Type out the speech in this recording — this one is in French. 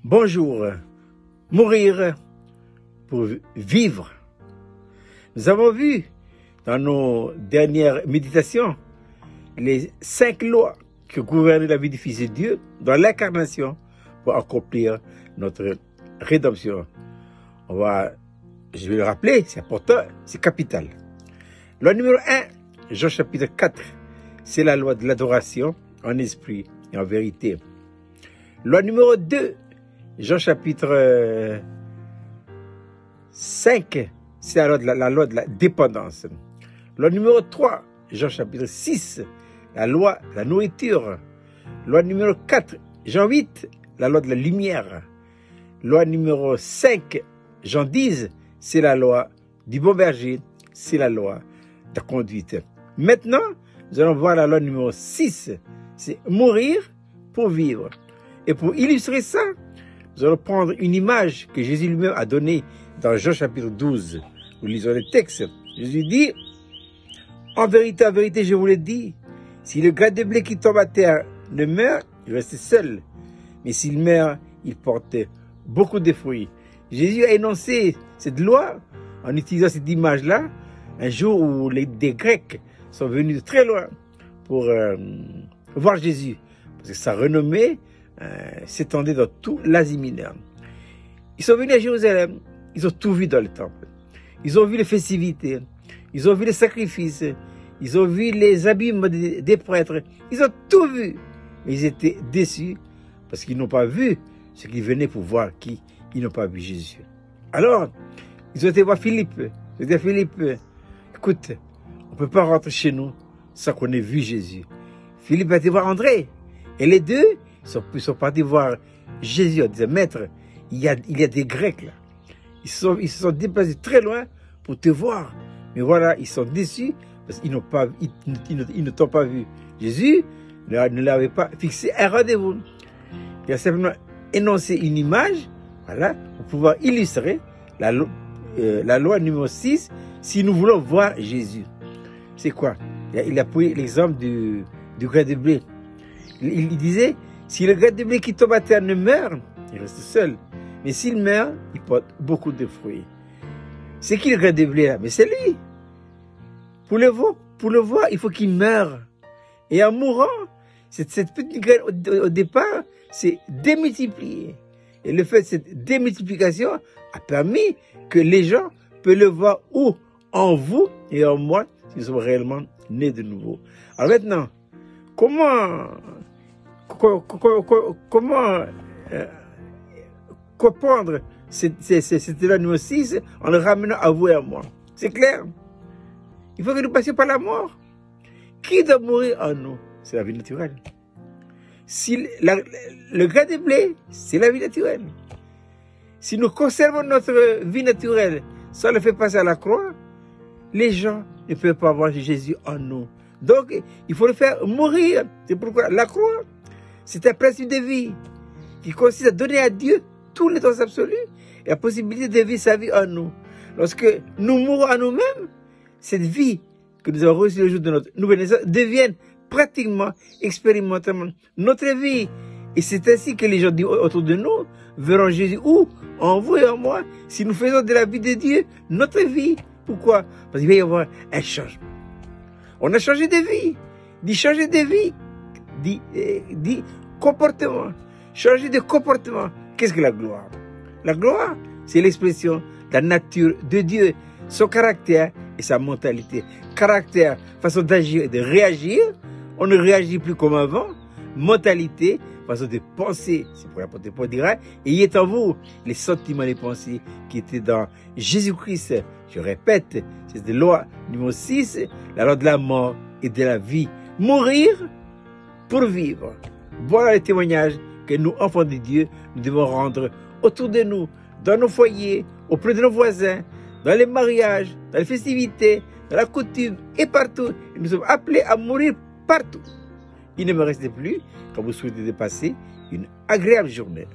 Bonjour, mourir pour vivre. Nous avons vu dans nos dernières méditations les 5 lois qui gouvernent la vie du Fils de Dieu dans l'incarnation pour accomplir notre rédemption. Je vais le rappeler, c'est important, c'est capital. Loi numéro 1, Jean chapitre 4, c'est la loi de l'adoration en esprit et en vérité. Loi numéro 2, Jean chapitre 5, c'est la loi de la dépendance. Loi numéro 3, Jean chapitre 6, la loi de la nourriture. Loi numéro 4, Jean 8, la loi de la lumière. Loi numéro 5, Jean 10, c'est la loi du bon berger, c'est la loi de la conduite. Maintenant, nous allons voir la loi numéro 6, c'est mourir pour vivre. Et pour illustrer ça, nous allons prendre une image que Jésus lui-même a donnée dans Jean chapitre 12. Nous lisons le texte. Jésus dit, en vérité, je vous le dis, si le grain de blé qui tombe à terre ne meurt, il reste seul. Mais s'il meurt, il porte beaucoup de fruits. Jésus a énoncé cette loi en utilisant cette image-là, un jour où des Grecs sont venus de très loin pour voir Jésus. Parce que sa renommée s'étendait dans tout l'Asie mineure. Ils sont venus à Jérusalem, ils ont tout vu dans le temple. Ils ont vu les festivités, ils ont vu les sacrifices, ils ont vu les habillements des prêtres, ils ont tout vu. Mais ils étaient déçus parce qu'ils n'ont pas vu ce qu'ils venaient pour voir qui. Ils n'ont pas vu Jésus. Alors, ils ont été voir Philippe. Ils ont dit à Philippe, écoute, on ne peut pas rentrer chez nous sans qu'on ait vu Jésus. Philippe a été voir André. Et les deux, ils sont partis voir Jésus. Ils disaient, maître, il y a des Grecs là. Ils se sont déplacés très loin pour te voir. Mais voilà, ils sont déçus parce qu'ils ne t'ont pas vu. Jésus ne leur avait pas fixé un rendez-vous. Il a simplement énoncé une image, voilà, pour pouvoir illustrer la loi numéro 6, si nous voulons voir Jésus. C'est quoi? Il a pris l'exemple du grain de blé. Il disait, si le grain de blé qui tombe à terre ne meurt, il reste seul. Mais s'il meurt, il porte beaucoup de fruits. C'est qui le grain de blé là? Mais c'est lui. Pour le voir, il faut qu'il meure. Et en mourant, cette petite graine au départ, c'est démultiplié. Et le fait de cette démultiplication a permis que les gens peuvent le voir où? En vous et en moi, si nous sommes réellement nés de nouveau. Alors maintenant, comment comprendre cette loi numéro 6 en le ramenant à vous et à moi? C'est clair? Il faut que nous passions par la mort. Qui doit mourir en nous? C'est la vie naturelle. Si le grain de blé, c'est la vie naturelle. Si nous conservons notre vie naturelle sans le faire passer à la croix, les gens ne peuvent pas voir Jésus en nous. Donc, il faut le faire mourir. C'est pourquoi la croix, c'est un principe de vie qui consiste à donner à Dieu tous les temps absolus et la possibilité de vivre sa vie en nous. Lorsque nous mourons à nous-mêmes, cette vie que nous avons reçue le jour de notre nouvelle naissance devient pratiquement, expérimentalement notre vie. Et c'est ainsi que les gens autour de nous verront Jésus où? En vous et en moi. Si nous faisons de la vie de Dieu notre vie. Pourquoi? Parce qu'il va y avoir un changement. On a changé de vie. Dit changer de vie. Dit comportement. Changer de comportement. Qu'est-ce que la gloire? La gloire, c'est l'expression de la nature de Dieu, son caractère et sa mentalité. Caractère, façon d'agir et de réagir. On ne réagit plus comme avant. Mentalité, façon de penser. C'est pour l'apôtre Paul dira, ayez en vous les sentiments, les pensées qui étaient dans Jésus-Christ. Je répète, c'est la loi numéro 6, la loi de la mort et de la vie. Mourir pour vivre. Voilà le témoignage que nous, enfants de Dieu, nous devons rendre autour de nous, dans nos foyers, auprès de nos voisins, dans les mariages, dans les festivités, dans la coutume et partout. Et nous sommes appelés à mourir partout. Il ne me reste plus qu'à vous souhaiter de passer une agréable journée.